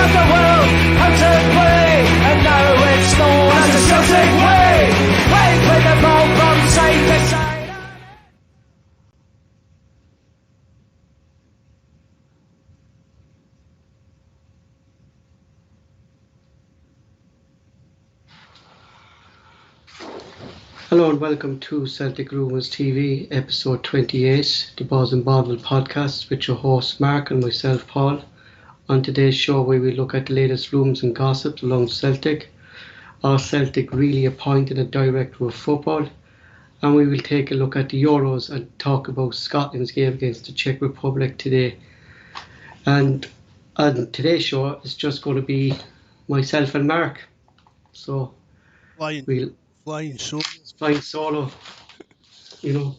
of the world have turned grey, and now it's known as the Celtic way. Wait with the ball from side to side. Hello and welcome to Celtic Rumours TV, episode 28, the Bawz and Bovril podcast with your host Mark and myself Paul. On today's show we will look at the latest rumours and gossips along Celtic. Are Celtic really appointed a director of football? And we will take a look at the Euros and talk about Scotland's game against the Czech Republic today. And on today's show it's just going to be myself and Mark. So Flying solo, you know.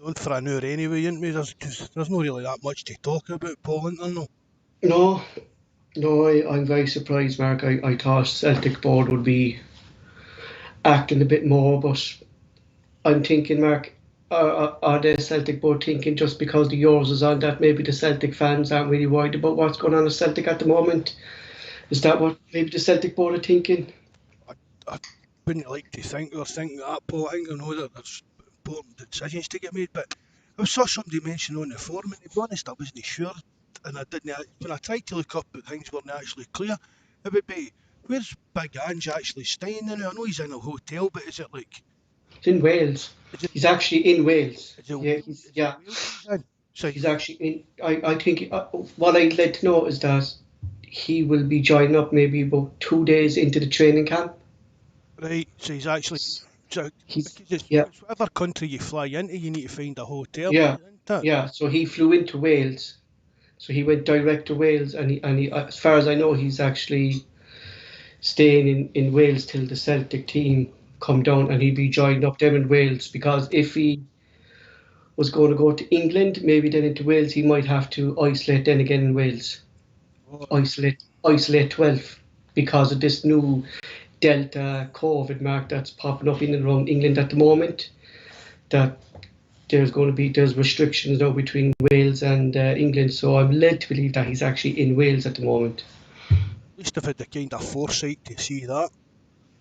On for an hour anyway, isn't we? There's not really that much to talk about, Paul, isn't there? No, I'm very surprised, Mark. I thought Celtic board would be acting a bit more, but I'm thinking, Mark, are the Celtic board thinking just because the Euros is on that maybe the Celtic fans aren't really worried about what's going on at Celtic at the moment? Is that what maybe the Celtic board are thinking? I wouldn't like to think they're thinking that, Paul. I think I know that there's important decisions to get made, but I saw somebody mention on the forum, and to be honest, I wasn't sure, and when I tried to look up, but things weren't actually clear. It would be, where's Big Ange actually staying now? I know he's in a hotel, but is it like... It's in Wales. He's actually in Wales. Yeah. So he's actually in... I think what I'd like to know is that he will be joining up maybe about 2 days into the training camp. Right, so he's actually... Whatever country you fly into, you need to find a hotel. Yeah, so he flew into Wales. So he went direct to Wales, and he, as far as I know, he's actually staying in Wales till the Celtic team come down, and he'd be joining up them in Wales, because if he was going to go to England, maybe then into Wales, he might have to isolate then again in Wales. Isolate 12 because of this new Delta COVID, Mark, that's popping up in and around England at the moment. That there's restrictions now between Wales and England, so I'm led to believe that he's actually in Wales at the moment. At least I've had the kind of foresight to see that.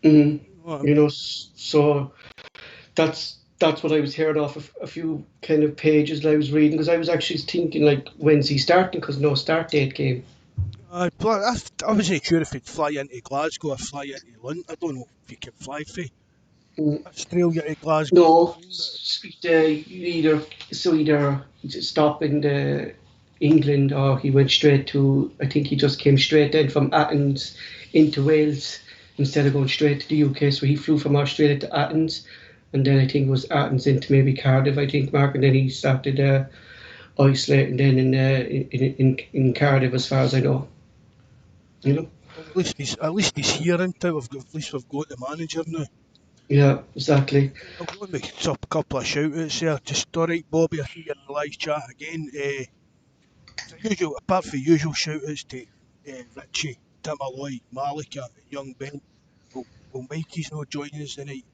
You know, so that's what I was hearing off a few kind of pages that I was reading, because I was actually thinking, like, when's he starting, because no start date came. I wasn't sure if he'd fly into Glasgow or fly into London. I don't know if you can fly from Australia to Glasgow. No, either stop in England, or he went straight to, I think he just came straight then from Athens into Wales instead of going straight to the UK. So he flew from Australia to Athens, and then I think it was Athens into maybe Cardiff, I think, Mark, and then he started isolating then in Cardiff, as far as I know. You know. At least he's here, isn't it? At least we've got the manager now. Yeah, exactly. I'll go and make up a couple of shout-outs here. Just alright, Bobby, I see you in the live chat again. Apart from usual shout-outs to Richie, Tim Alloy, Malika, Young Ben. Well, Mikey's not joining us tonight,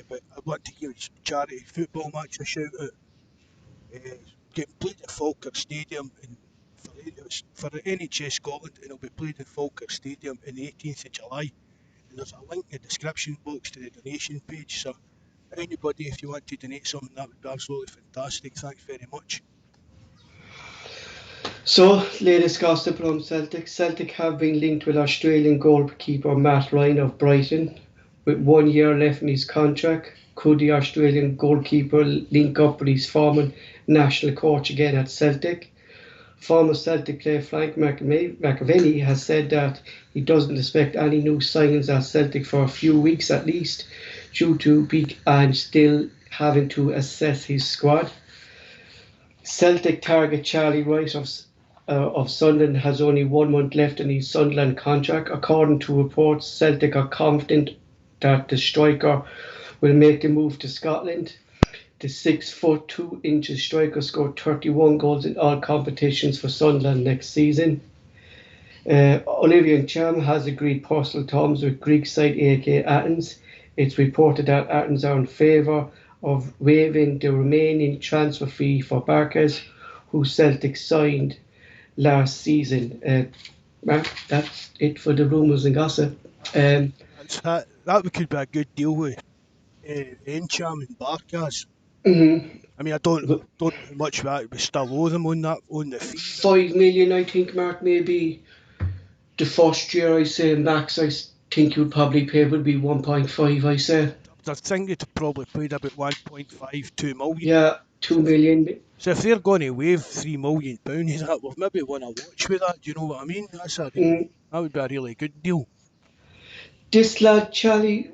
but I'd like to give his charity football match a shout-out. Getting played at Falkirk Stadium for the NHS Scotland, and it'll be played in Falkirk Stadium on the 18th of July. And there's a link in the description box to the donation page, so anybody, if you want to donate something, that would be absolutely fantastic. Thanks very much. So, latest gossip from Celtic. Celtic have been linked with Australian goalkeeper Matt Ryan of Brighton. With 1 year left in his contract, could the Australian goalkeeper link up with his former national coach again at Celtic? Former Celtic player Frank McAvenny has said that he doesn't expect any new signings at Celtic for a few weeks at least, due to Big Ange still having to assess his squad. Celtic target Charlie Wright of Sunderland has only 1 month left in his Sunderland contract. According to reports, Celtic are confident that the striker will make the move to Scotland. The 6'2" striker scored 31 goals in all competitions for Sunderland next season. Olivier Ntcham has agreed personal terms with Greek side AK Athens. It's reported that Athens are in favour of waiving the remaining transfer fee for Barkas, who Celtic signed last season. Mark, that's it for the rumours and gossip. Um, That could be a good deal with Encham and Barkas. mhm. I mean, I don't know how much that we still owe them on the fee, but 5 million, I think, Mark, maybe the first year. I say max. Think you'd probably pay would be 1.5. I say, I think they'd probably paid about 1.5, 2 million. yeah, So two if, million. so if they're going to waive £3 million, that we've maybe won a watch with that. Do you know what I mean? Mm. That would be a really good deal. This lad Charlie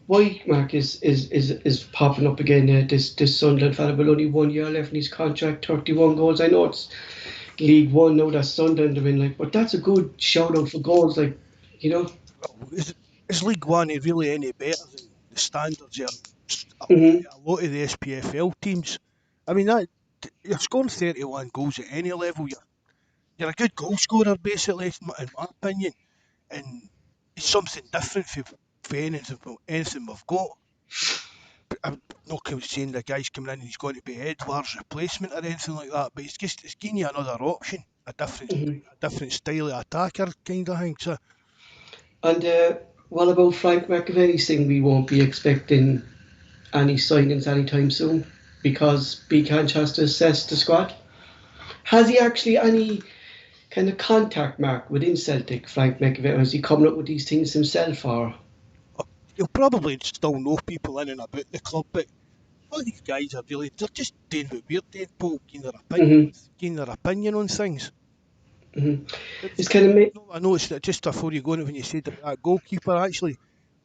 White, Mark, is popping up again. This Sunderland fella, but only 1 year left in his contract. 31 goals. I know it's League One now. That Sunderland are in, like, but that's a good shout out for goals, like, you know. Well, is League One really any better than the standards of Hmm. a lot of the SPFL teams? I mean, you're scoring 31 goals at any level. You're a good goal scorer, basically, in my opinion. And it's something different for anything we've got. I'm not saying the guy's coming in and he's going to be Edwards' replacement or anything like that, but it's giving you another option, Hmm. a different style of attacker kind of thing. So And what about Frank McAvenny saying we won't be expecting any signings anytime soon because Beacon has to assess the squad? Has he actually any kind of contact, Mark, within Celtic, Frank McAvenny? Is he coming up with these things himself, or? you'll probably still know people in and about the club, but all these guys are they're just doing what we're doing, Paul, Hmm. giving their opinion on things. Hmm. It's, It's kind of I noticed that just before you go on when you said about that goalkeeper, actually,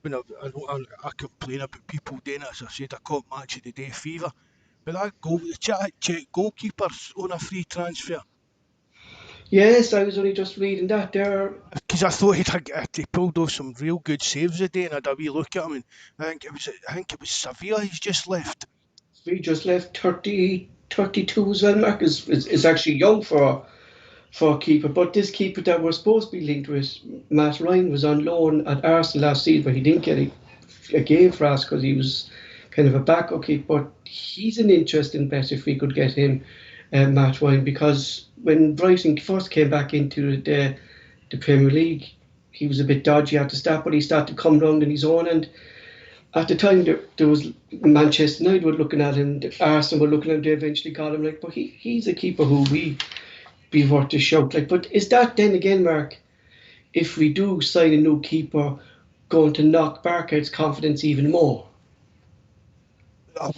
when I complain about people doing it, as I said, I caught match of the day fever. But the Czech goalkeeper's on a free transfer. yes. I was only just reading that there. Because I thought he pulled off some real good saves today, and I had a wee look at him, and I think it was Sevilla he's just left. We just left 30, 32 as well. Mark is actually young for a keeper, but this keeper that we're supposed to be linked with, Matt Ryan, was on loan at Arsenal last season, but he didn't get a game for us because he was kind of a backup keeper. But he's an interesting bet if we could get him, Matt Ryan, because when Brighton first came back into the Premier League, he was a bit dodgy at the start, but he started to come round on his own. And at the time, there was Manchester United were looking at him, Arsenal were looking at him. They eventually got him, like, but he's a keeper who we be worth a shout. Like, but is that then again, Mark, if we do sign a new keeper, going to knock Barker's confidence even more? Well,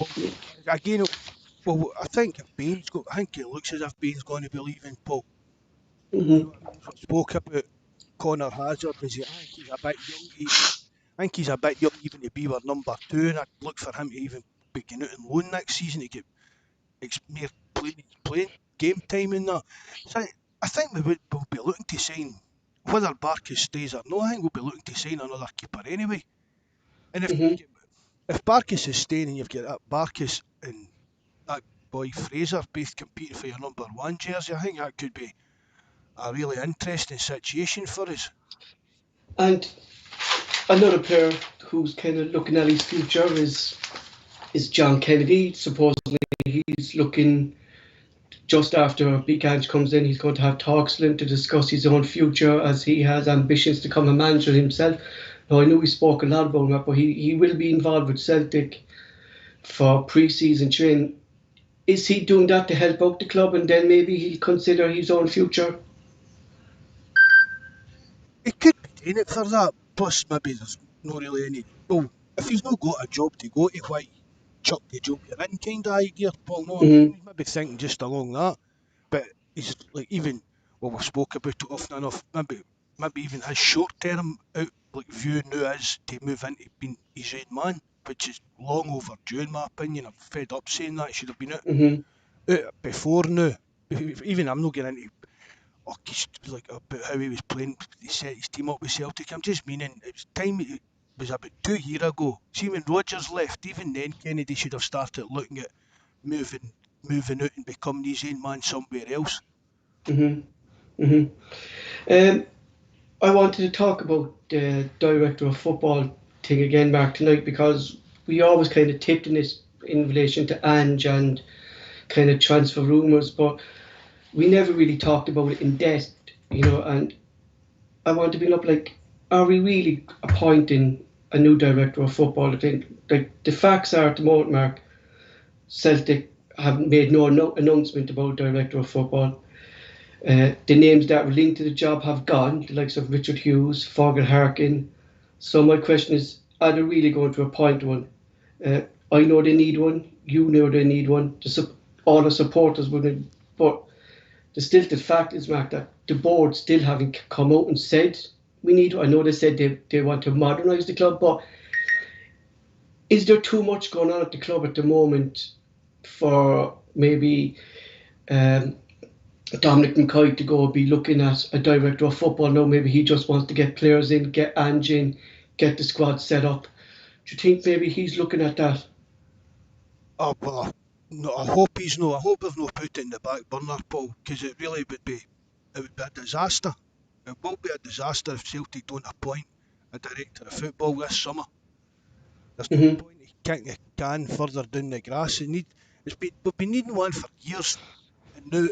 again, well, I think I think it looks as if Bain's going to be leaving, Paul. You Hmm. know what I mean? So I spoke about Connor Hazard. I think he's a bit young. I think he's a bit young even to be our number two, and I'd look for him to even be getting out on loan next season to get more playing game time in that. So I think we'll be looking to sign, whether Barkas stays or no, I think we'll be looking to sign another keeper anyway. And Hmm. if Barkas is staying and you've got that Barkas and that boy Fraser both competing for your number one jersey, I think that could be a really interesting situation for us. And another player who's kind of looking at his future is John Kennedy. Supposedly, he's looking just after Big Ange comes in. He's going to have talks with him to discuss his own future as he has ambitions to become a manager himself. Now, I know we spoke a lot about him, but he will be involved with Celtic for pre-season training. Is he doing that to help out the club, and then maybe he'll consider his own future? He could be doing it for that. Plus, maybe there's not really any. Well, if he's not got a job to go to, why chuck the job you're in kind of idea, Paul? Know what I mean? Hmm. He's maybe thinking just along that. But he's like even well, we've spoke about it often enough. Maybe even his short term out like view now is to move into being his own man, which is long overdue in my opinion. I'm fed up saying that. He should have been Hmm. out before now. Even I'm not getting into like about how he was playing. He set his team up with Celtic. I'm just meaning it was time. It was about 2 years ago. See when Rodgers left, even then Kennedy should have started looking at moving moving out and becoming his own man somewhere else. Hmm. Hmm. Um, I wanted to talk about the director of football thing again, Mark, tonight, because we always kind of tipped in this in relation to Ange and kind of transfer rumours, but we never really talked about it in depth, you know. And I want to bring up, like, are we really appointing a new director of football? I think, like, the facts are at the moment, Mark, Celtic have made no announcement about director of football. The names that were linked to the job have gone, the likes of Richard Hughes, Fogel Harkin. So my question is, are they really going to appoint one? I know they need one. You know they need one. All the supporters would, but the fact is, Mark, that the board still haven't come out and said we need. I know they said they want to modernise the club, but is there too much going on at the club at the moment for maybe um, Dominic McKay to go be looking at a director of football now? Maybe he just wants to get players in, get Ange in, get the squad set up. Do you think maybe he's looking at that? Oh, well, no, I hope he's no. I hope they've no put it in the back burner, Paul, because it really would be. It would be a disaster. It will be a disaster if Celtic don't appoint a director of football this summer. There's no Hmm. point in kicking the can further down the grass. We've been needing one for years, and now,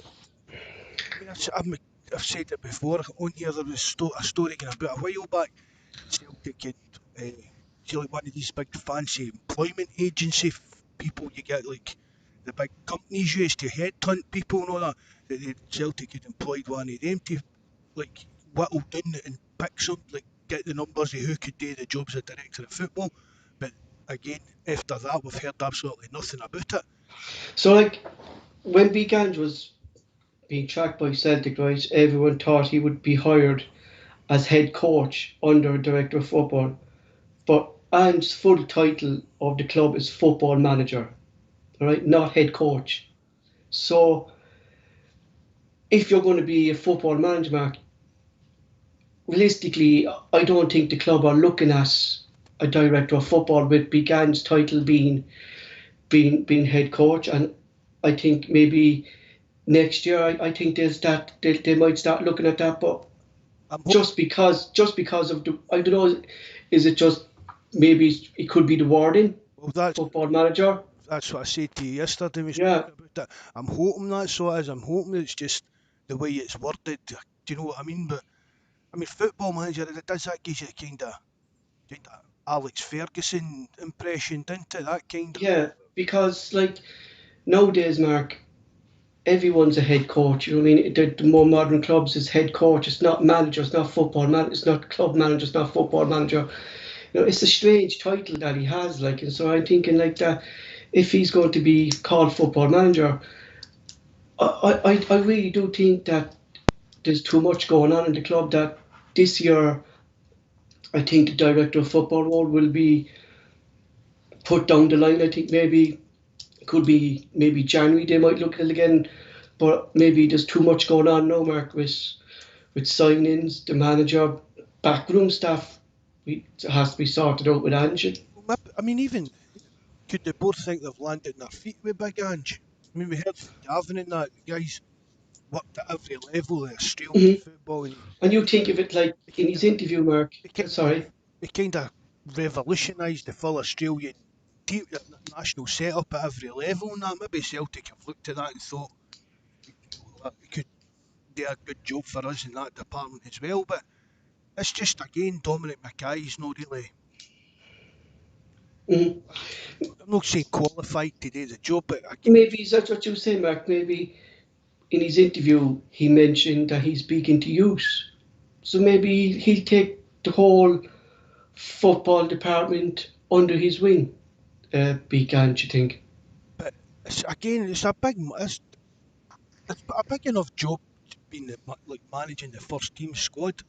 I mean, I've said it before on here. There was a story going about a while back. Celtic had like one of these big fancy employment agency people you get, like the big companies used to headhunt people and all that. Celtic had employed one of them to like whittle down and pick some, like get the numbers of who could do the jobs as director of football. But again, after that, we've heard absolutely nothing about it. So, like, when Begange was being tracked by Celtic, right, everyone thought he would be hired as head coach under a director of football. But Ange's full title of the club is football manager, all right, not head coach. So if you're going to be a football manager, Mark, realistically, I don't think the club are looking at a director of football with Began's title being head coach. And I think maybe next year, I think they might start looking at that. But I'm just because of the, I don't know, is it just maybe it could be the warden, well, that's football manager? that's what I said to you yesterday. We spoke Yeah, about it. I'm hoping that's so it is. I'm hoping it's just the way it's worded. Do you know what I mean? But I mean, football manager, does that gives you kind of Alex Ferguson impression, didn't it? That kind of. yeah, because, like, nowadays, Mark, everyone's a head coach. You know what I mean? The more modern clubs is head coach. It's not manager. It's not football manager. It's not club manager. It's not football manager. You know, it's a strange title that he has. Like, and so I'm thinking, like, that if he's going to be called football manager, I really do think that there's too much going on in the club. That this year, I think the director of football role will be put down the line. I think maybe could be maybe January they might look at it again, but maybe there's too much going on now, Mark, with signings, the manager, backroom staff. It has to be sorted out with Ange. I mean, even could they both think they've landed on their feet with Big Ange? I mean, we heard from Gavin and that the guys worked at every level of Australian Hmm. football, and And you think of it like he in kind his of interview, Mark. he kind of Sorry. he kind of revolutionised the full Australian team, national setup at every level, and that maybe Celtic have looked at that and thought we could do a good job for us in that department as well. But it's just again Dominic Mackay's not really. Hmm. I'm not saying qualified to do the job, but again, Maybe that's what you say, Mark. Maybe in his interview he mentioned that he's speaking to youth, so maybe he'll take the whole football department under his wing. Big Ange, you think? but it's a it's a big enough job being like managing the first team squad.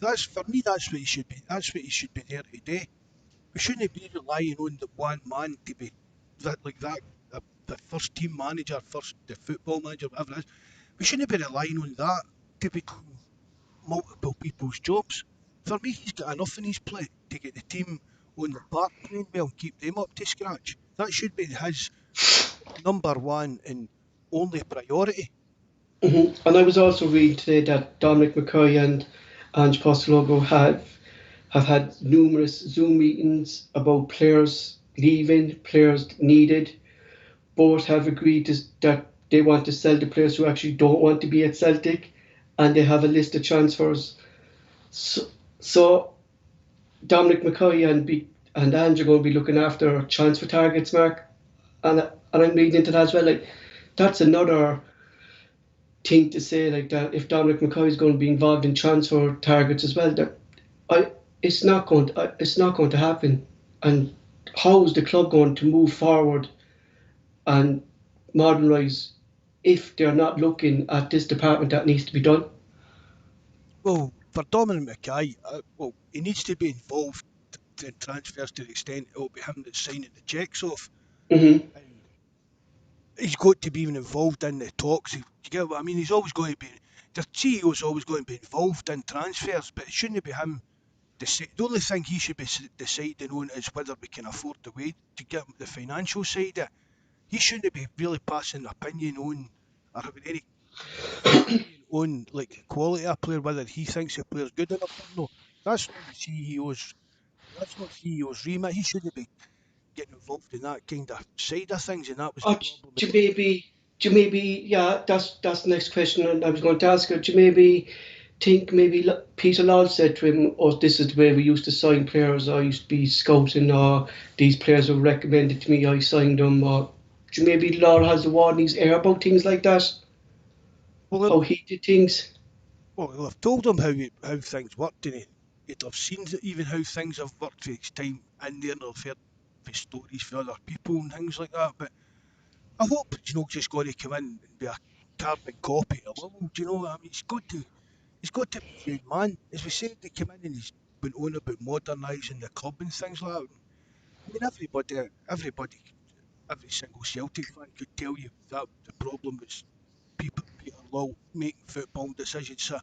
That's for me. That's what he should be. That's what he should be there to do. We shouldn't be relying on the one man to be that like that. The first team manager, first the football manager, whatever it is. We shouldn't be relying on that to be doing multiple people's jobs. For me, he's got enough in his plate to get the team on the park playing well and keep them up to scratch. That should be his number one and only priority. And I was also reading today that Dominic McCoy and Ange Postelogo have had numerous Zoom meetings about players leaving, players needed. Both have agreed that they want to sell the players who actually don't want to be at Celtic, and they have a list of transfers. So Dominic McCoy and Ange are going to be looking after transfer targets, Mark, and I'm reading into that as well. Like that's another thing to say, like that if Dominic McCoy is going to be involved in transfer targets as well, that I it's not going to happen. And how is the club going to move forward and modernise if they're not looking at this department that needs to be done? Well, for Dominic Mackay, well, he needs to be involved in transfers to the extent it'll be him that's signing the checks off. Hmm. And he's got to be even involved in the talks. You get what I mean? He's always going to be, the CEO's always going to be involved in transfers, but it shouldn't be him. The only thing he should be deciding on is whether we can afford the wage to get the financial side of it. He shouldn't be really passing an opinion on or having any opinion on like the quality of a player, whether he thinks the player's good enough or no. That's not the CEO's. That's not CEO's remit. He shouldn't be getting involved in that kind of side of things, and that was the Or problem with do you Dominic. maybe, yeah, that's the next question I was going to ask you. Do you maybe think maybe Peter Lawler said to him, "Oh, this is the way we used to sign players. I used to be scouting, or these players were recommended to me. I signed them." Or do you maybe Lawler has the word in his ear about things like that? Well, How he did things? well, he'll have told him how things worked, and he'd have seen even how things have worked for his time in there, and have heard the stories for other people and things like that. But I hope he's not just going to come in and be a carbon copy of Liverpool. Do you know? I mean, he's got to be his own man. As we said, he came in and he's been on about modernising the club and things like that. I mean, every single Celtic fan could tell you that the problem was Peter Lawwell making football decisions. So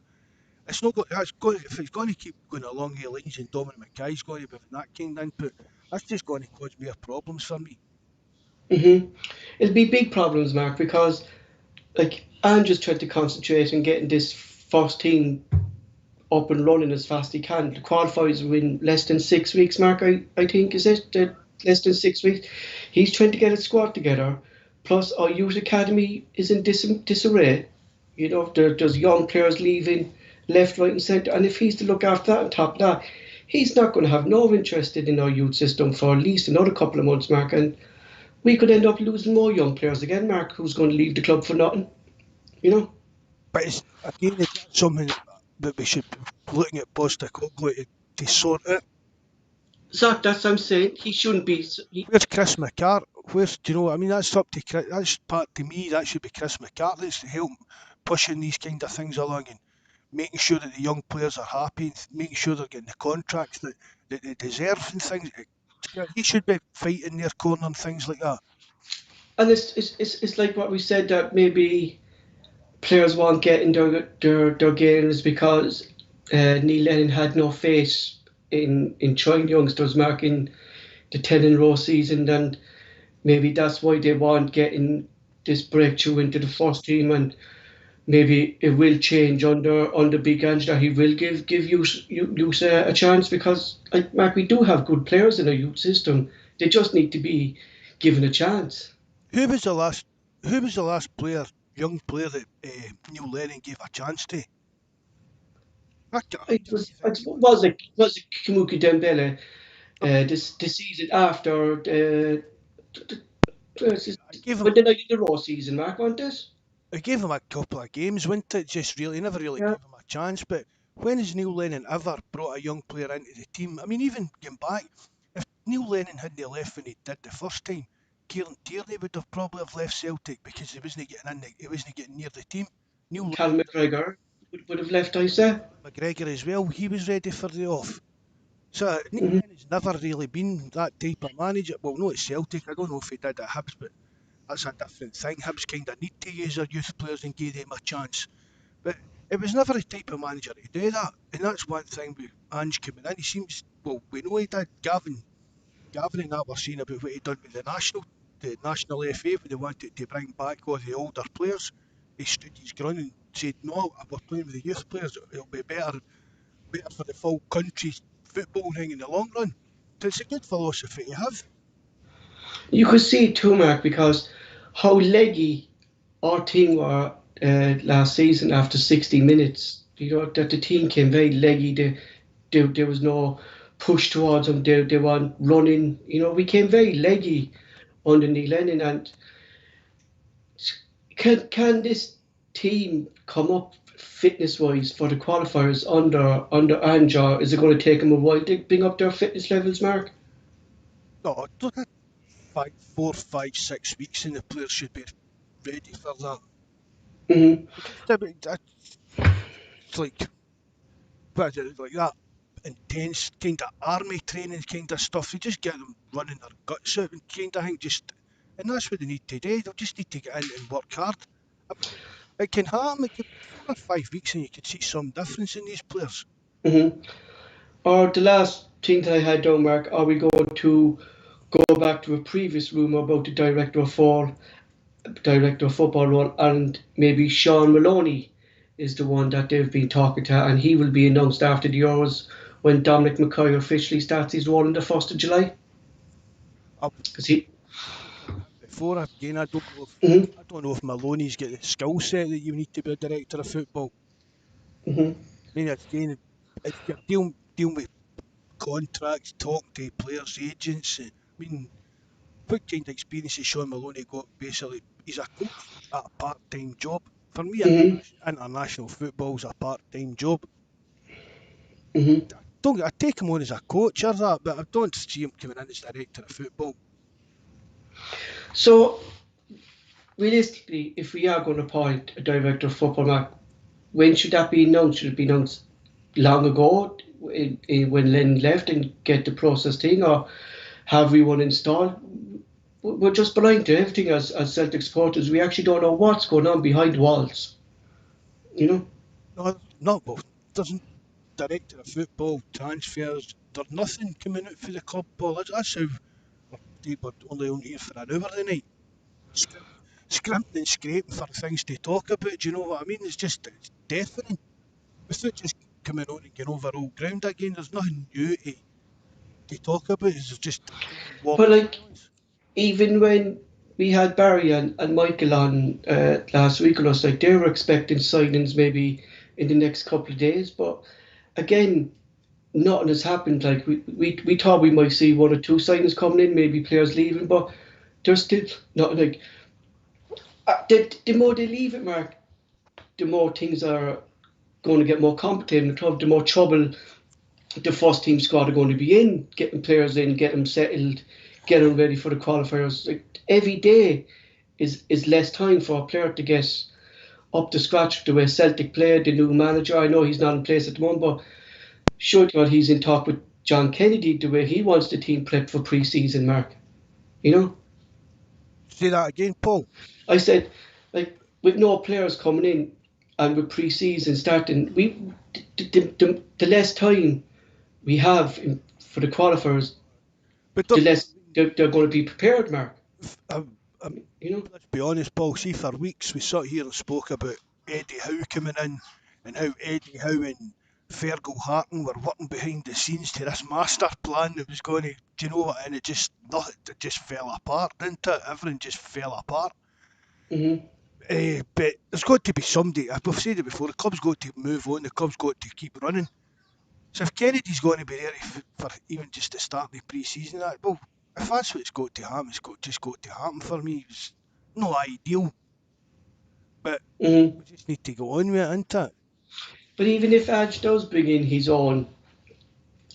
it's not got, that's going, if it's going to keep going along the lines and Dominic Mackay's going to be having that kind of input, that's just going to cause more problems for me. Hmm. It'll be big problems, Mark, because like I'm just trying to concentrate on getting this first team up and running as fast as he can. The qualifiers are in less than 6 weeks, Mark, I think, is it? Less than 6 weeks. He's trying to get a squad together. Plus, our youth academy is in disarray. You know, there's young players leaving left, right, and centre. And if he's to look after that on top of that, he's not going to have no interest in our youth system for at least another couple of months, Mark. And we could end up losing more young players again, Mark, who's going to leave the club for nothing. You know? But it's, again, is that something that we should be looking at Postecoglou to sort out? Zach, that's what I'm saying. He shouldn't be. Where's Chris McCart? Where's, do you know what I mean? That's up to Chris, that's part to me, that should be Chris McCart that's to help pushing these kind of things along and making sure that the young players are happy, and making sure they're getting the contracts that they deserve and things. He should be fighting their corner and things like that. And it's like what we said that maybe players won't get in their games because Neil Lennon had no faith in trying youngsters marking the 10 in a row season, and maybe that's why they want getting this breakthrough into the first team, and maybe it will change under Big Ange that he will give youth a chance because like Mark, we do have good players in our youth system. They just need to be given a chance. Who was the last? Who was the last player, young player that Neil Lennon gave a chance to? I can't even think who it was. Was it Kamuki Dembele this season after I gave him when did I get the raw season, Mark, on this? I gave him a couple of games, wasn't it? Just really, never really Yeah. gave him a chance. But when has Neil Lennon ever brought a young player into the team? I mean, even going back, if Neil Lennon hadn't left when he did the first time, Kieran Tierney would have probably have left Celtic because he wasn't getting in, he wasn't getting near the team. Neil Cal Lennon McGregor would have left, I say. McGregor as well, he was ready for the off. So Neil Hmm. Lennon's never really been that type of manager. Well, no, at Celtic. I don't know if he did at Hibs, but that's a different thing. Hibs kind of need to use their youth players and give them a chance. But it was never the type of manager to do that. And that's one thing with Ange coming in. He seems, well, we know he did. Gavin and that were saying about what he done with the national FA, when they wanted to bring back all the older players. He stood his ground and said, no, we're playing with the youth players. It'll be better for the full country's football thing in the long run. So it's a good philosophy to have. You could see it too, Mark, because how leggy our team were last season after 60 minutes. that the team came very leggy. There was no push towards them. They weren't running. We came very leggy under Neil Lennon. And can this team come up fitness wise for the qualifiers under Ange, or is it going to take them a while to bring up their fitness levels, Mark? No, look at 4, 5, 6 weeks and the players should be ready for that. Mm-hmm. It's like, what is it, like that intense kind of army training kind of stuff. You just get them running their guts out and kind of thing. And that's what they need to do. They'll just need to get in and work hard. It can happen. It could be 4 or 5 weeks and you could see some difference in these players. Mm-hmm. Or the last thing that I had down, Mark, are we going to go back to a previous rumour about the director of football role, and maybe Sean Maloney is the one that they've been talking to, and he will be announced after the Euros when Dominic McCoy officially starts his role on the 1st of July? Because he. Before again, Mm-hmm. I don't know if Maloney's got the skill set that you need to be a director of football. Mm-hmm. I mean, again, if you're dealing with contracts, talking to players, agents. I mean, what kind of experience has Sean Maloney got? Basically, he's a coach at a part-time job. For me, Mm-hmm. international football's a part-time job. Mm-hmm. I take him on as a coach or that, but I don't see him coming in as director of football. So, realistically, if we are going to appoint a director of football, Mark, when should that be announced? Should it be announced long ago when Len left and get the process thing, or have we one installed? We're just blind to everything as Celtic supporters. We actually don't know what's going on behind the walls. No, not both. Doesn't director of football transfers. There's nothing coming out for the club, Paul. That's how we're only on here for an hour the night. Scrimping and scraping for things to talk about. Do you know what I mean? It's deafening. Without just coming on and getting over old ground again, there's nothing new to talk about. It's just But even when we had Barry and Michael on last week, and us, they were expecting signings maybe in the next couple of days. But again, nothing has happened. Like we thought we might see 1 or 2 signings coming in, maybe players leaving, but there's still not like. The more they leave it, Mark, the more things are going to get more complicated in the club. The more trouble the first team squad are going to be in, getting players in, getting them settled, getting them ready for the qualifiers. Like, every day is less time for a player to get up to scratch the way Celtic play. The new manager, I know he's not in place at the moment, but sure God, he's in talk with John Kennedy the way he wants the team prepped for pre-season, Mark. Say that again, Paul. I said, like, with no players coming in and with pre-season starting, the less time we have for the qualifiers, But the less they're going to be prepared, Mark. Let's be honest, Paul. See, for weeks we sat here and spoke about Eddie Howe coming in and how Eddie Howe and Fergal Harton were working behind the scenes to this master plan that was going to, do you know what? And it just fell apart, didn't it? Everything just fell apart. Mm-hmm. But there's got to be somebody. I've said it before. The club's got to move on. The club's got to keep running. So if Kennedy's going to be there for even just to start the pre-season, well, if that's what's got to happen, just got to happen for me. It's not ideal, but we just need to go on with it, isn't it? But even if Adge does bring in his own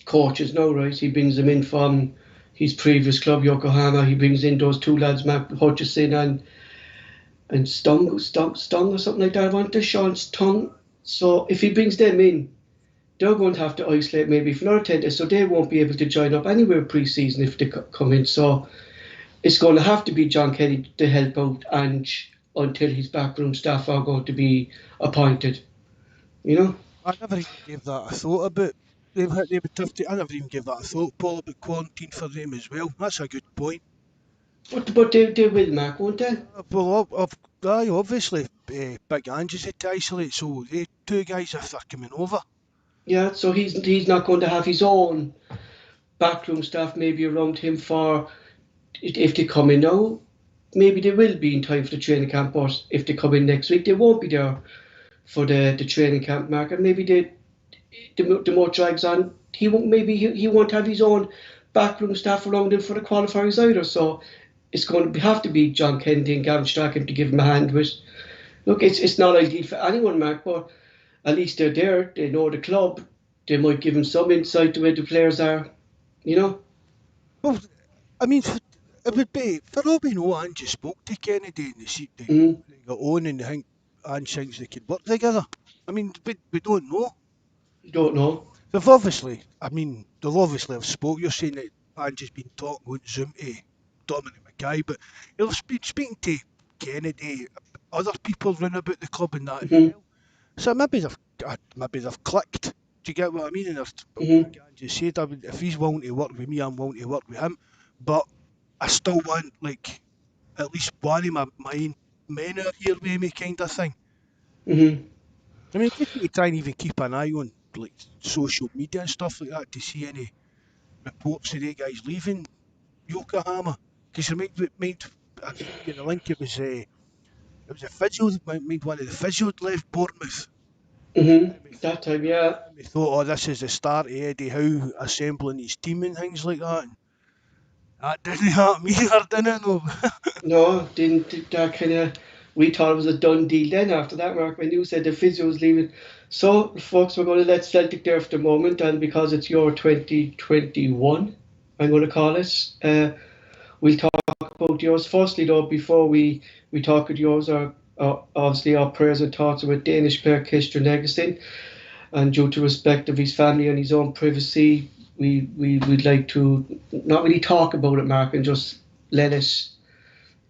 coaches now, right? He brings them in from his previous club, Yokohama. He brings in those 2 lads, Matt Hutchison and Stung or something like that. I want to Sean Stung. So if he brings them in, they're going to have to isolate maybe for another 10 days, so they won't be able to join up anywhere pre-season if they come in. So it's going to have to be John Kennedy to help out Ange until his backroom staff are going to be appointed. I never even gave that a thought about. They would have to. I never even gave that a thought, Paul, about quarantine for them as well. That's a good point. But they will, Mark, won't they? Well, obviously, Big Ange's had to isolate, so they 2 guys if they're coming over. Yeah, so he's not going to have his own backroom staff maybe around him for if they come in now. Maybe they will be in time for the training camp, but if they come in next week, they won't be there for the training camp, Mark, and maybe the more drags on, he won't have his own backroom staff around him for the qualifiers either. So it's going to have to be John Kennedy and Gavin Strachan to give him a hand with. Look, it's not ideal for anyone, Mark, but at least they're there. They know the club. They might give him some insight to where the players are. You know. Well, I mean, it would be, for all we know, Ange spoke to Kennedy and they Mm-hmm. got on and they think Ange thinks they could work together. I mean, we don't know. Don't know. They've obviously, they'll obviously have spoke. You're saying that Ange's been talking on Zoom to Dominic Mackay, but he'll been speaking to Kennedy, other people round about the club and that as Mm-hmm. well. So maybe they've clicked. Do you get what I mean? And Mm-hmm. like Ange said, if he's willing to work with me, I'm willing to work with him. But I still want like at least one of my men out here with me, kind of thing. Mm-hmm. I mean, just need to try and even keep an eye on like social media and stuff like that to see any reports of the guys leaving Yokohama. Because I've seen in the link it was a physio that made one of the physio that left Bournemouth. Mm-hmm. And we That thought, time, yeah. oh, this is the start of Eddie Howe assembling his team and things like that. And that didn't happen either, didn't it? No. No, didn't that kind of. We thought it was a done deal then after that, Mark, when you said the physio was leaving. So, folks, we're going to let Celtic there for the moment, and because it's your 2021, I'm going to call it, we'll talk about yours. Firstly, though, before we talk about yours, obviously our prayers and thoughts are with Danish player Christian Eriksen, and due to respect of his family and his own privacy, we'd like to not really talk about it, Mark, and just let it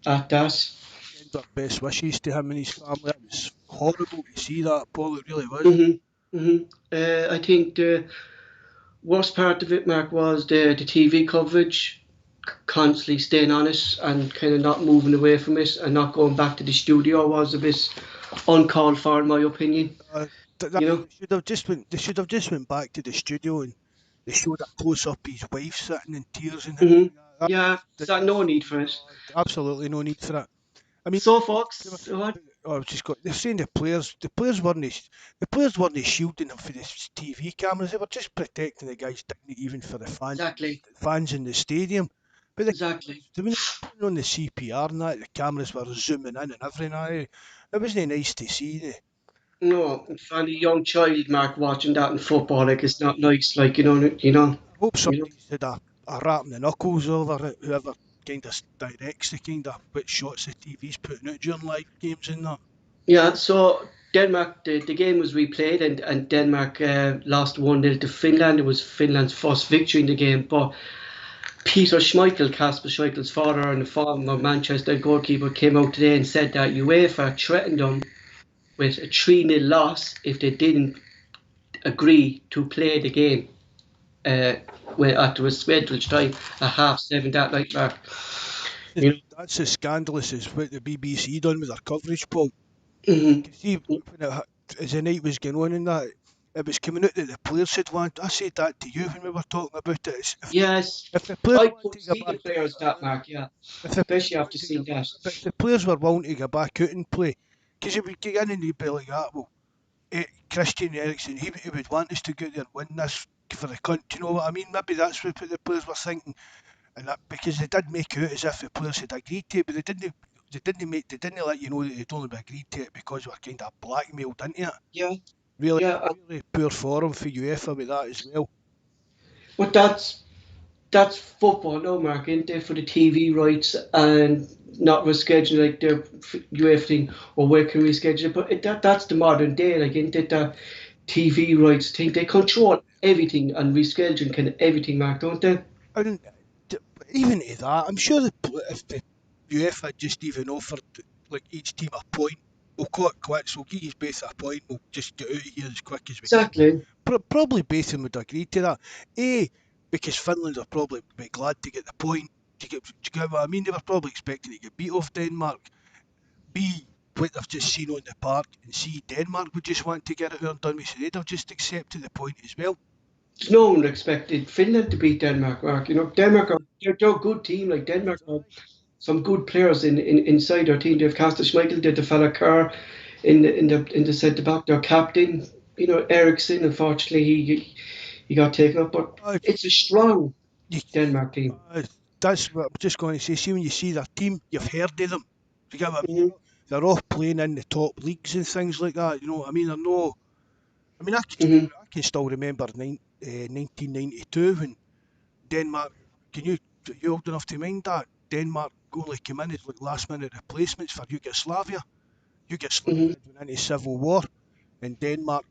at that. Send our best wishes to him and his family. It was horrible to see that, Paul. It really was. I think the worst part of it, Mark, was the TV coverage, constantly staying on it and kind of not moving away from it and not going back to the studio was a bit uncalled for, in my opinion. Uh, You know? they should have just went. They should have just went back to the studio and they showed a close up of his wife sitting in tears and things hmm like that. Yeah, there's no need for it. Absolutely no need for it. I mean, So, folks, what? oh, I've just got. They're saying the players weren't shielding him for the TV cameras. They were just protecting the guys, even for the Exactly, fans in the stadium. But the exactly. cameras, when they were putting on the CPR and that, the cameras were zooming in and everything. It wasn't nice to see. No, and find a young child, Mark, watching that in football, like it's not nice, like I hope you know. somebody's had a rap in the knuckles over it, whoever kind of directs the kind of which shots the TV's putting out during live games and that. Yeah, so Denmark, the game was replayed and Denmark lost 1-0 to Finland. It was Finland's first victory in the game. But Peter Schmeichel, Kasper Schmeichel's father and the former Manchester goalkeeper, came out today and said that UEFA threatened them with a 3-0 loss if they didn't agree to play the game after a scheduled time at 7:30 that night, Mark. You That's as scandalous as what the BBC done with their coverage, Paul. know? You see, as the night was going on and that, it was coming out that the players had want. I said that to you when we were talking about it. Yes, If the players I want could to go see the back, players that, Mark, yeah. if the players Especially want after to go, seeing that. but if the players were willing to go back out and play, because if we get in and they'd be like that, well, Christian Eriksen, he would want us to go out there and win this for the country. Do you know what I mean? Maybe that's what the players were thinking, and that because they did make it out as if the players had agreed to it, but they didn't. They didn't let you know that they'd only agreed to it because we were kind of blackmailed into it. Yeah, Really, yeah. really poor form for UEFA with that as well. But that's football, no, Mark, isn't it? For the TV rights and not rescheduling like the UEFA thing, or where can we schedule it? But that's the modern day, like, isn't it? The TV rights thing, they control everything and rescheduling can everything, Mark, don't they? I don't, even to that, I'm sure if the UEFA just even offered like each team a point, we'll call it quits. We'll give you both a point. We'll just get out of here as quick as we can. Exactly. Probably both of them would agree to that. A, because Finland are probably be glad to get the point. Do you get what I mean? They were probably expecting to get beat off Denmark. B, what they've just seen on the park, and C, Denmark would just want to get it out and done with, so they'd have just accepted the point as well. No one expected Finland to beat Denmark, Mark. Denmark they're a good team. Like Denmark have some good players inside their team. They've Castor Schmeichel, they've the fella Kerr. in the centre back. Their captain, Ericsson. Unfortunately, he got taken up, but Uh, it's a strong you, Denmark team. that's what I'm just going to say. See, when you see their team, you've heard of them. You get what I mean? Hmm. They're all playing in the top leagues and things like that. You know what I mean? They're no. I mean, Hmm. I can still remember 1992 when Denmark. Can you old enough to mind that Denmark only came in as like last minute replacements for Yugoslavia. Hmm. Yugoslavia had went into civil war, and Denmark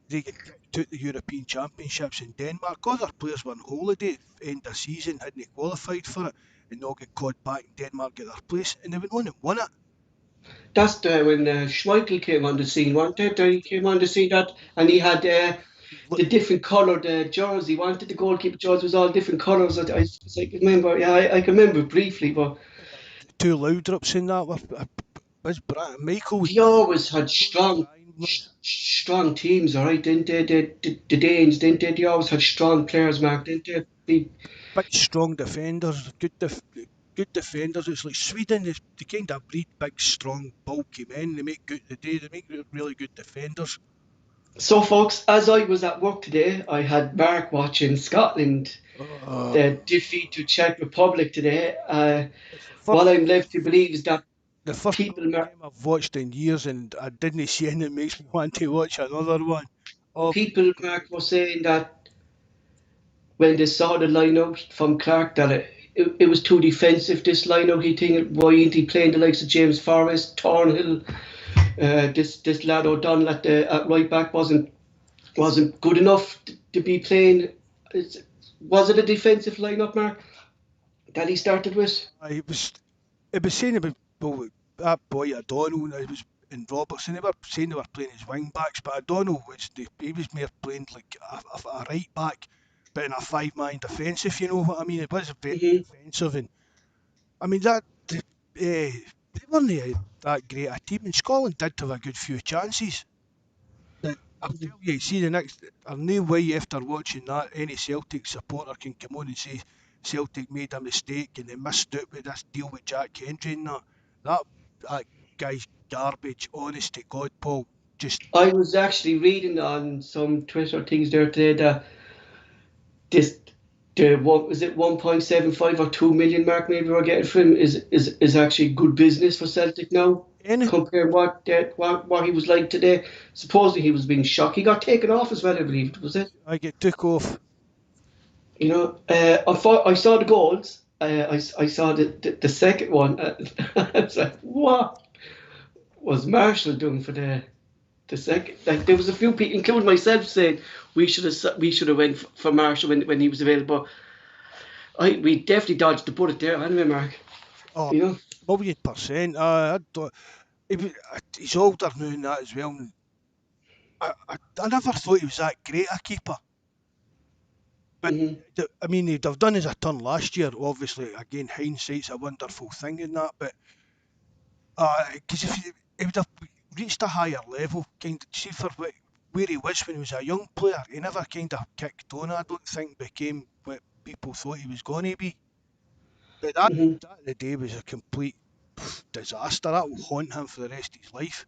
they get kicked out the European Championships in Denmark. All their players were on holiday, end of season, hadn't qualified for it, and they all get called back in Denmark get their place, and they went on and won it. That's when Schmeichel came on the scene, wasn't it? He came on the scene that, and he had the different coloured jersey. He wanted the goalkeeper jersey was all different colours. I can remember. Yeah, I can remember briefly, but The two Laudrups in that was Michael was they always had I don't know strong, Brian was. strong teams, all right, didn't they? The Danes, didn't they? They always had strong players, Mark, didn't they? Big strong defenders, good defenders. It's like Sweden, they kind of breed big, strong, bulky men. They make really good defenders. So, folks, as I was at work today, I had Mark watching Scotland defeat to Czech Republic today. It's the What first I'm left to believe is that people, Scotland game I've watched in years, and I didn't see anything that makes me want to watch another one. Oh, Mark, were saying that when they saw the lineup from Clark, that it was too defensive. This lineup, he think why ain't he playing the likes of James Forrest, Thornhill, this lad O'Donnell at right back wasn't good enough to be playing. Was it a defensive lineup, Mark, that he started with? it was saying about well, that boy O'Donnell and Robertson. They were saying they were playing as wing backs, but O'Donnell he was more playing like a right back, but in a five-man defence. If you know what I mean, it was very Hmm. defensive, and I mean they weren't that great a team. And Scotland did have a good few chances. That I'll tell you, see the next. There's no way after watching that any Celtic supporter can come on and say Celtic made a mistake and they missed out with this deal with Jack Hendry and that. That that guy's garbage. Honest to God, Paul. Just I was actually reading on some Twitter things there today that this the what was it 1.75 or 2 million mark maybe we're getting for him is actually good business for Celtic now. any. Comparing what he was like today. Supposedly he was being shocked. He got taken off as well, I believe. Was it? I get took off. I saw the goals. I saw the second one. I was like, what was Marshall doing for the second? Like there was a few people, including myself, saying we should have went for Marshall when he was available. We definitely dodged the bullet there, anyway, Mark. Oh, You know. million%. I don't, he's older now than that as well. And I never thought he was that great a keeper. But Hmm. I mean, he'd have done as a turn last year. Obviously, again, hindsight's a wonderful thing in that. But because if he would have reached a higher level, kind of see for where he was when he was a young player, he never kind of kicked on. I don't think became what people thought he was going to be. But Hmm. that the day was a complete disaster. That will haunt him for the rest of his life.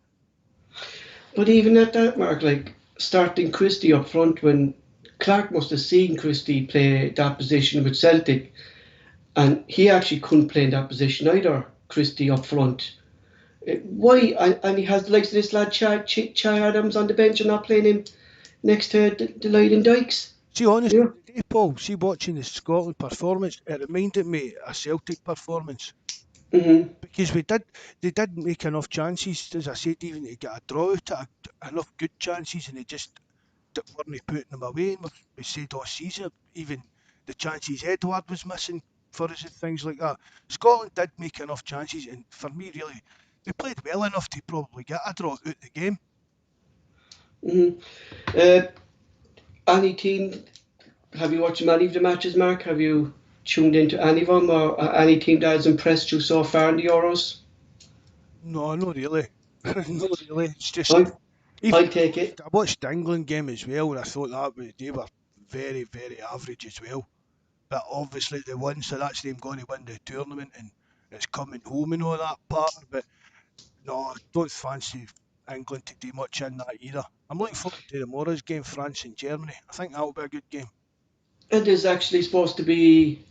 But even at that, Mark, like starting Christie up front when Clark must have seen Christie play that position with Celtic, and he actually couldn't play in that position either. Christie up front. Why? And he has the likes of this lad Chai Adams on the bench and not playing him next to the Leiden Dykes. See, honest, You today, Paul, see watching the Scotland performance, it reminded me of a Celtic performance. know. Hmm. Because they didn't make enough chances, as I said, even to get a draw out of it, enough good chances, and they just weren't putting them away. And we said all season, even the chances Edward was missing for us and things like that. Scotland did make enough chances, and for me, really, they played well enough to probably get a draw out the game. Hmm. Uh, any team? Have you watched many of the matches, Mark? Have you tuned into any of them, or any team that has impressed you so far in the Euros? No, not really. Not really. It's just I even I take it. I watched the England game as well, and I thought they were very, very average as well. But obviously they won, so that's them going to win the tournament and it's coming home and all that part. But no, I don't fancy. England to do much in that either. I'm looking forward to tomorrow's game, France and Germany. I think that'll be a good game. And there's actually supposed to be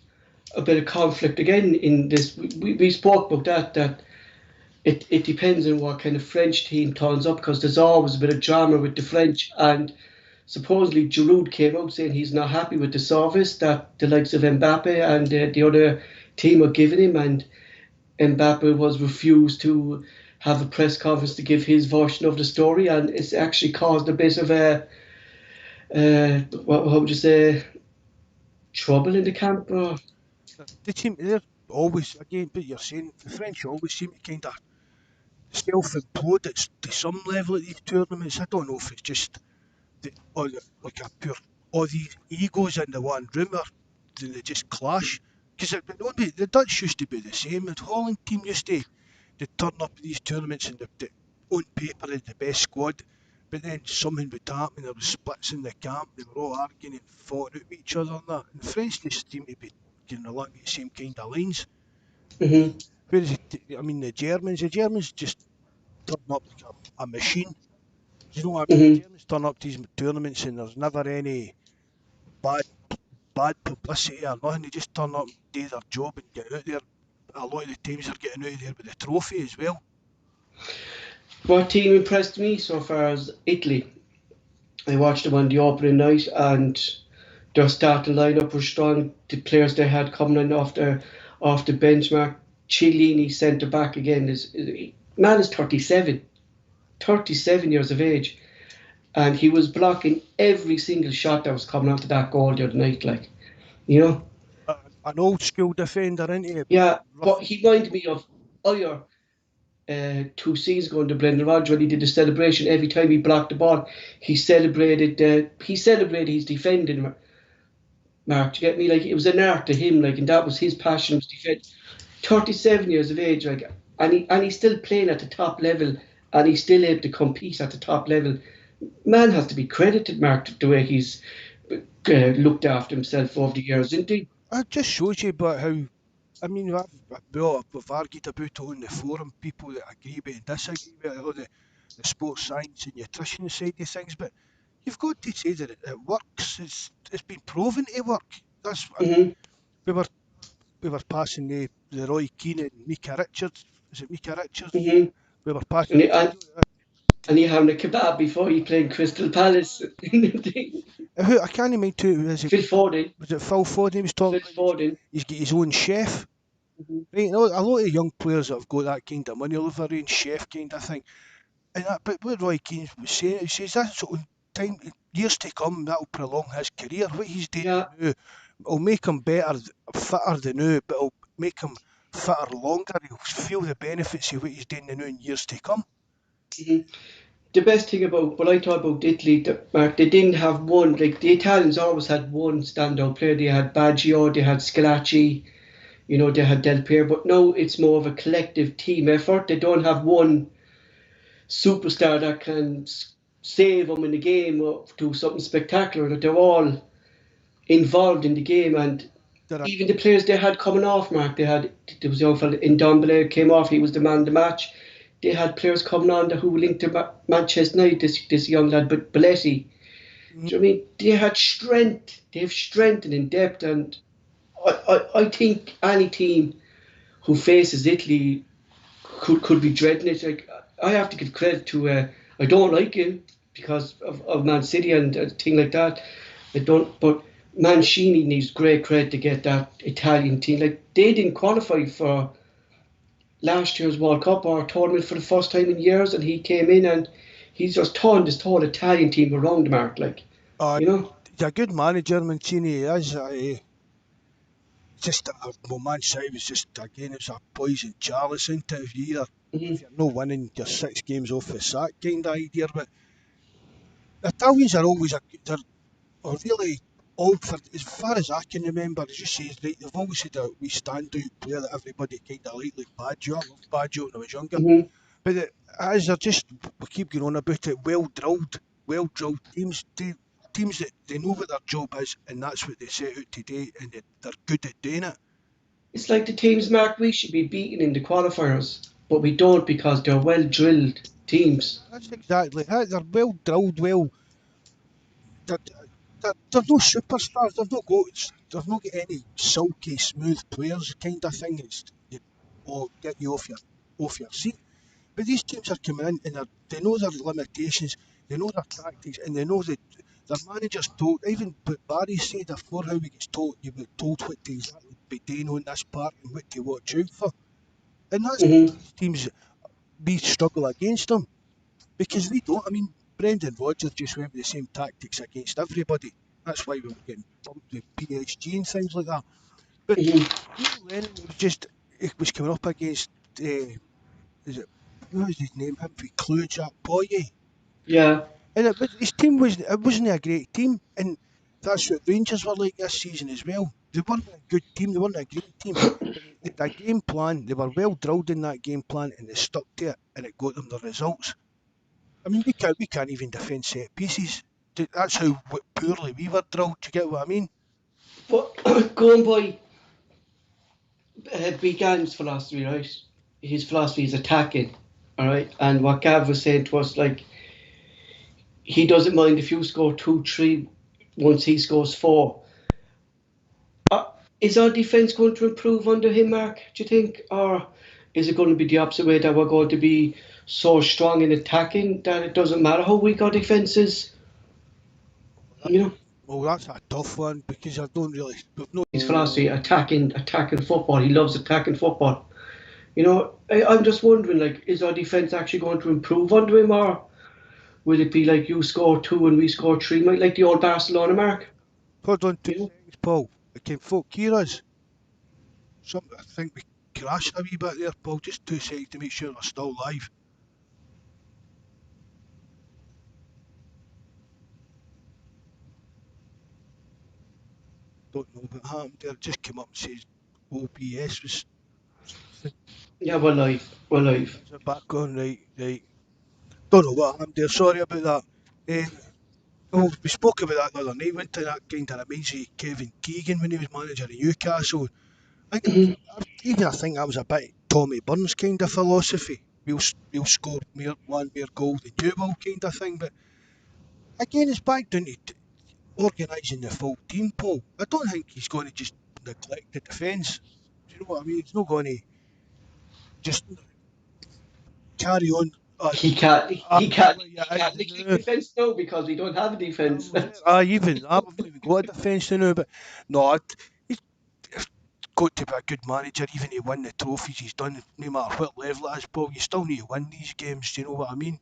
a bit of conflict again in this. We spoke about that it depends on what kind of French team turns up, because there's always a bit of drama with the French. And supposedly Giroud came out saying he's not happy with the service that the likes of Mbappe and the other team are giving him, and Mbappe was refused to have a press conference to give his version of the story, and it's actually caused a bit of a what how would you say, trouble in the camp. The team, they're always, again, but you're saying the French always seem to kind of self-implode to some level at these tournaments. I don't know if it's just like a pure all these egos in the one room, or do they just clash? Because the Dutch used to be the same. The Holland team used to they turn up at these tournaments and they on paper had the best squad, but then something would happen. There was splits in the camp. They were all arguing and fought out with each other and that. And the French just seem to be getting along the same kind of lines. Hmm. Whereas, I mean, the Germans just turn up like a machine. You know what I mean? The Hmm. Germans turn up to these tournaments and there's never any bad bad publicity or nothing. They just turn up, do their job and get out there. A lot of the times they're getting out there with the trophy as well. What team impressed me so far is Italy. I watched them on the opening night, and their starting lineup was strong. The players they had coming in off the benchmark. Chiellini centre back again man is 37, 37 years of age, and he was blocking every single shot that was coming onto that goal the other night. Like, you know, An old school defender, isn't he? yeah. Rough. But he reminded me of Ayer 2 seasons ago in the Brendan Rodgers when he did the celebration. Every time he blocked the ball, he celebrated his defending. Mark, do you get me? Like, it was an art to him, like, and that was his passion, was defense. 37 years of age, like, and he's still playing at the top level, and he's still able to compete at the top level. Man has to be credited, Mark, the way he's looked after himself over the years, isn't he? It just shows you about how. I mean, we've argued about it on the forum, people that agree with and disagree with all the sports science and nutrition side of things, but you've got to say that it works. It's been proven to work. That's I mean, Hmm. we were we were passing the Roy Keane and Mika Richards. Is it Mika Richards? Hmm. We were passing And, the he, and, video. and he having a kebab before he played Crystal Palace. I can't even too. Is it Phil Foden. was it Phil Foden? He was talking Phil about Foden. he's got his own chef. Hmm. Right, you know, a lot of young players that have got that kind of money live their own chef kind of thing. And but what Roy Keane was saying, he says that's sort of time, years to come, that'll prolong his career. What he's doing Yeah. now will make him better, fitter than now, but it'll make him fitter longer. He'll feel the benefits of what he's doing now in years to come. Hmm. The best thing about what I thought about Italy, Mark, they didn't have one. Like, the Italians always had one standout player. They had Baggio, they had Scalacci, they had Del Piero. But now it's more of a collective team effort. They don't have one superstar that can save them in the game or do something spectacular. That they're all involved in the game, and They're even the players they had coming off, Mark, there was a young fella in Ndombele came off. He was the man of the match. They had players coming on who linked to Manchester United. This young lad, but Belletti. mm, Do you know what I mean? They had strength. They have strength and in depth, and I think any team who faces Italy could be dreading it. Like, I have to give credit to. I don't like him because of Man City and a thing like that. I don't, but Mancini needs great credit to get that Italian team. Like, they didn't qualify for last year's World Cup or tournament for the first time in years, and he came in and he's just turned this whole Italian team around, Mark. Like, uh, you know. he's a good manager, Mancini. He is. Just well, Man City was just again it's a poison chalice, isn't it? If Mhm. you're not winning, you're 6 games off the sack kind of idea. But the Italians are always are really old for as far as I can remember. As you say, right, they've always had a wee standout player that everybody kind of liked, like Baggio. I loved Baggio when I was younger. Mhm. But as they're just we keep going on about it, well drilled teams. Teams that they know what their job is and that's what they set out to do and they're good at doing it. It's like the teams, Mark, we should be beating in the qualifiers. but we don't because they're well drilled teams. That's exactly it. They're well drilled, well. They're, they're no superstars. They've not got. They've not got any silky smooth players kind of thing. It's or get you off your seat. But these teams are coming in and they know their limitations, they know their tactics, and they know that their managers told. Even but Barry said before how he gets told, you were told what to exactly be doing on this part and what to watch out for. And that's Hmm these teams we struggle against them because we don't. I mean, Brendan Rodgers just went with the same tactics against everybody. That's why we were getting bumped with PSG and things like that. But hmm Neil Lennon, it was coming up against. Is it what was his name? Him for Cluj that boy. Yeah. And his team wasn't a great team, and that's what Rangers were like this season as well. They weren't a good team, they weren't a great team, but they had a game plan. They were well drilled in that game plan, and they stuck to it, and it got them the results. I mean, we can't even defend set pieces. That's how poorly we were drilled. Do you get what I mean? But going by Big Gang's philosophy, right? His philosophy is attacking, all right. And what Gav was saying to us, like he doesn't mind if you score 2-3 once he scores four. Uh, is our defence going to improve under him, Mark? Do you think, or is it going to be the opposite way that we're going to be so strong in attacking that it doesn't matter how weak our defence is? That, You know, that's a tough one because I don't really. We've no. his philosophy, attacking football. He loves attacking football. You know, I'm just wondering, like, is our defence actually going to improve under him, or will it be like you score two and we score three, like the old Barcelona mark? Hold on two You know, seconds, Paul. I can folk hear us. I think we crashed a wee bit there, Paul. Just 2 seconds to make sure we're still live. Don't know what happened there. It just came up and says OBS was something. yeah, we're live, we're live. Is it back on? Right, right. Don't know what happened there. Sorry about that. Well, we spoke about that the other night. Went to that kind of reminds you of Kevin Keegan when he was manager of Newcastle. I think Hmm I think that was a bit Tommy Burns kind of philosophy. We'll score more goals than you will kind of thing. But again, it's back down to organising the full team, Paul. I don't think he's going to just neglect the defence. Do you know what I mean? He's not going to just carry on as He can't, as he can't, the way he it can't is neglect now. defence now because we don't have a defence. Even we've not even got a defence now. But no, he's got to be a good manager, even to win the trophies he's done. No matter what level it is, Paul, you still need to win these games. Do you know what I mean?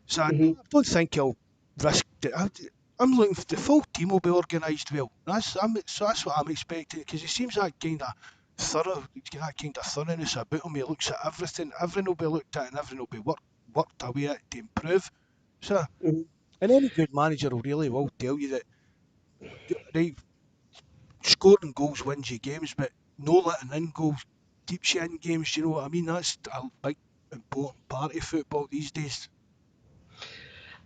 So Hmm I don't think he'll risk it. I'm looking for the full team will be organised well. So that's what I'm expecting because he seems that kind of thorough, that kind of thoroughness about him. He looks at everything. Everything will be looked at and everything will be worked away at to improve. So, and any good manager will tell you that right, scoring goals wins you games, but no letting in goals keeps you in games. Do you know what I mean? That's a big important part of football these days.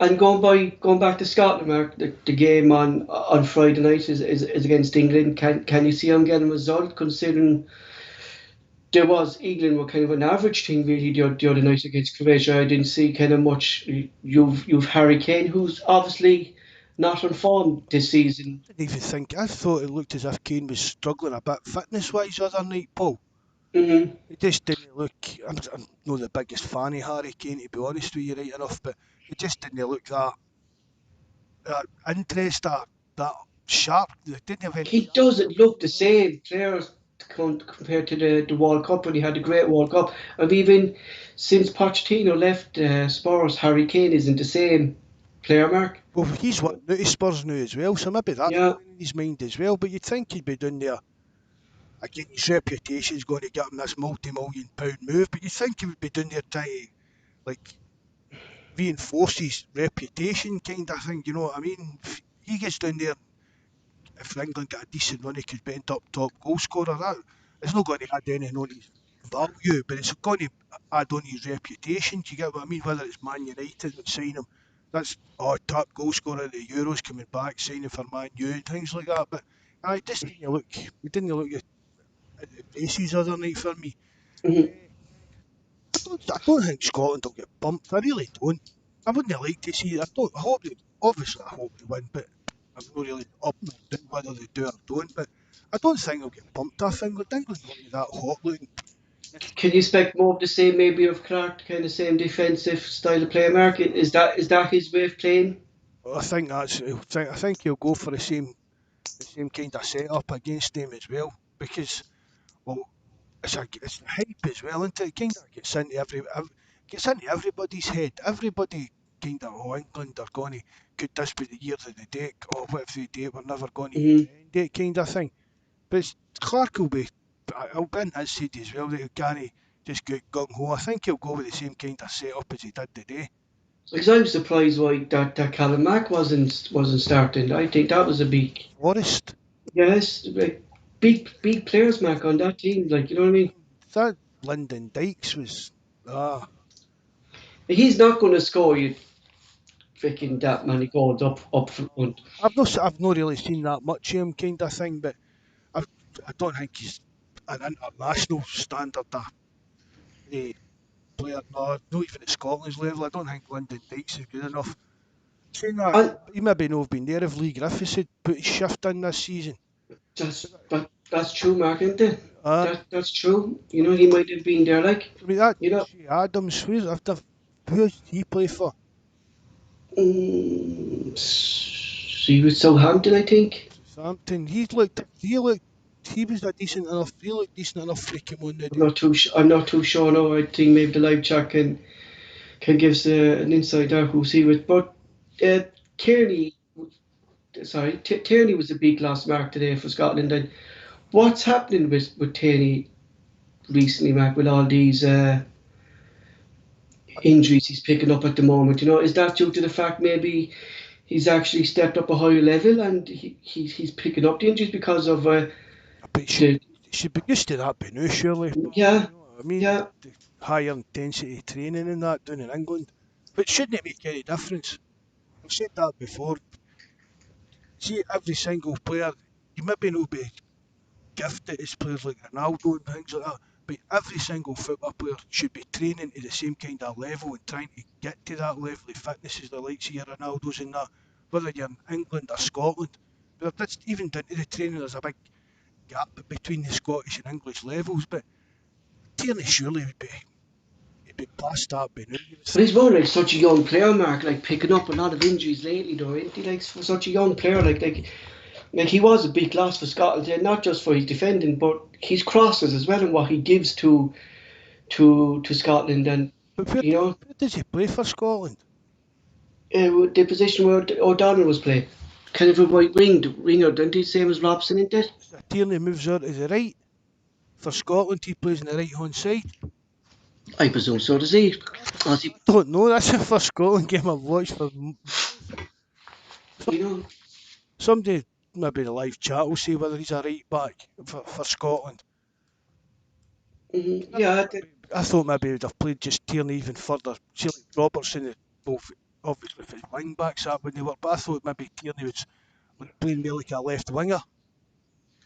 And going back to Scotland, Mark, the game on Friday night is against England. Can you see them getting a result considering there was England were kind of an average team really the other night against Croatia. I didn't see kind of much. You've Harry Kane, who's obviously not on form this season. Didn't even think. I thought it looked as if Kane was struggling a bit fitness wise the other night, Paul. Hmm It just didn't look. I'm not the biggest fan of Harry Kane, to be honest with you, right enough, but it just didn't look that interest, that sharp. It didn't have any He sharp doesn't about him, look the you know. same players compared to the World Cup when he had a great World Cup. And even since Pochettino left Spurs, Harry Kane isn't the same player, Mark. Well, he's wanting out of Spurs now as well, so maybe that's Yeah. going in his mind as well. But you'd think he'd be down there. Again, his reputation's going to get him this multi-million pound move, but you'd think he would be down there trying to, like, reinforce his reputation kind of thing, you know what I mean? If he gets down there, if England get a decent run, he could be top goal scorer. That it's not going to add anything on his value, but it's going to add on his reputation. Do you get what I mean? Whether it's Man United that sign him, that's top goal scorer at the Euros coming back, signing for Man U and things like that. But I just didn't look at the paces other night for me. Mhm. Eh, I don't think Scotland will get bumped. I really don't. I wouldn't like to see it. I hope they, obviously I hope they win, but I'm not really up and down whether they do or don't. But I don't think they'll get bumped off England. England won't be that hot looking. Can you expect more of the same, maybe of Clark, kind of same defensive style of play, Mark? Is that his way of playing? I think I think he'll go for the same kind of setup against them as well because well it's hype as well, isn't it? It kind of gets into everybody's head. Everybody kind of, oh, England are going to, could this be the year that they do it? Oh, what if they do it? We're never going to Hmm. defend it, kind of thing. But Clark will be, I'll be in his seat as well. That he can't just go gung ho. I think he'll go with the same kind of setup as he did today. Because I'm surprised why that Callum Mack wasn't starting. I think that was a big, Forest, yes, like big players, Mac, on that team. Like, you know what I mean? that Lyndon Dykes was, ah, He's not going to score you freaking that many goals up front. I've not really seen that much of him, kind of thing. But I, I don't think he's an international standard eh, player. No, not even at Scotland's level. I don't think Lyndon Dykes is good enough. Saying that, And he maybe not have been there if Lee Griffiths had put his shift in this season. that's true, Mark, isn't it? Uh, That's true. You know, he might have been there, like, I mean, that you know. Shea Adams, who's he play for? He was Southampton, I think. Southampton. He was a decent enough, he looked decent enough for him on the day. I'm not too sure now. I think maybe the live chat can give us an insight there who's he with. But uh, Tierney, Tierney was a big loss, Mark, today for Scotland. And what's happening with Tierney recently, Mark, with all these injuries he's picking up at the moment? You know, is that due to the fact maybe he's actually stepped up a higher level and he's picking up the injuries because of But the should be used to that by now, surely. yeah, You know what I mean? yeah. The higher intensity training and that down in England. But shouldn't it make any difference? I've said that before. See, every single player, you maybe not be gifted as players like Ronaldo and things like that, but every single football player should be training to the same kind of level and trying to get to that level of fitness as the likes of your Ronaldos and that, whether you're in England or Scotland. But that's even down to the training, there's a big gap between the Scottish and English levels, but Tierney surely he'd be past that by now, you would But think. he's more like such a young player, Mark, like picking up a lot of injuries lately, though, isn't he? Like for such a young player, like he was a big loss for Scotland, and not just for his defending, but his crosses as well, and what he gives to Scotland, and But you know, where does he play for Scotland? the position where O'Donnell was playing, kind of a ringer, don't he? Same as Robson, isn't it? Tierney moves out to the right. For Scotland, he plays on the right hand side. I presume so. Does he? As he, I don't know, that's the first Scotland game I've watched for you know, somebody, maybe the live chat will say whether he's a right back for Scotland. yeah, I thought maybe he would have played just Tierney even further. See, like Robertson, both obviously for his wing backs that when they were, but I thought maybe Tierney was playing more like a left winger.